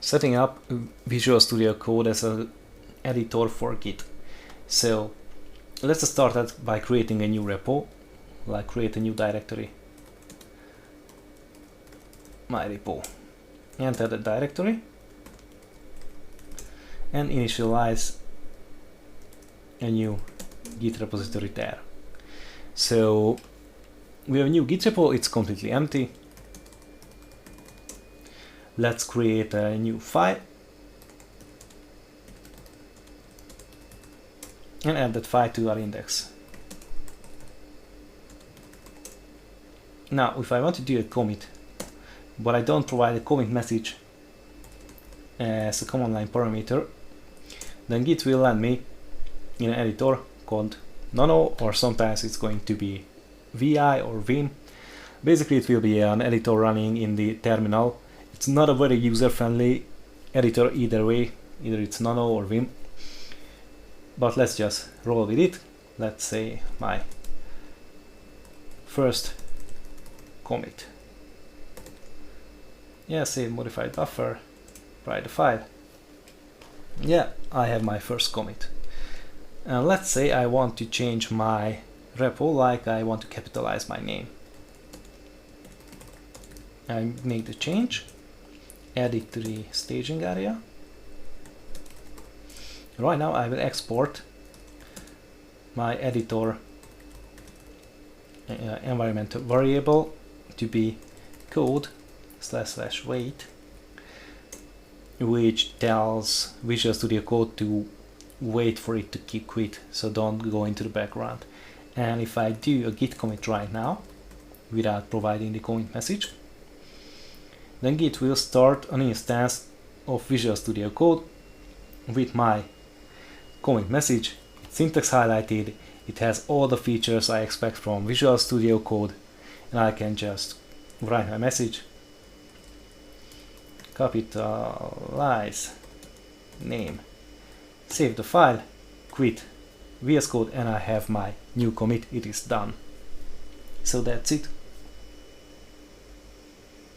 setting up Visual Studio Code as an editor for Git. So let's start that by creating a new repo, like create a new directory. My repo. Enter the directory and initialize a new Git repository there. So we have a new Git repo, it's completely empty. Let's create a new file and add that file to our index. Now if I want to do a commit, but I don't provide a commit message as a command line parameter, then Git will land me in an editor called Nano, or sometimes it's going to be VI or Vim. Basically it will be an editor running in the terminal. It's not a very user-friendly editor either way, either it's Nano or Vim, but let's just roll with it. Let's say my first commit. Yeah, save modified buffer, write the file. Yeah, I have my first commit. And let's say I want to change my repo, like I want to capitalize my name. I make the change, add it to the staging area. Right now I will export my editor environment variable to be code/wait, which tells Visual Studio Code to wait for it to quit, so don't go into the background. And if I do a git commit right now without providing the commit message, then Git will start an instance of Visual Studio Code with my commit message. Syntax highlighted, it has all the features I expect from Visual Studio Code, and I can just write my message, capitalize name, save the file, quit VS Code, and I have my new commit. It is done. So that's it.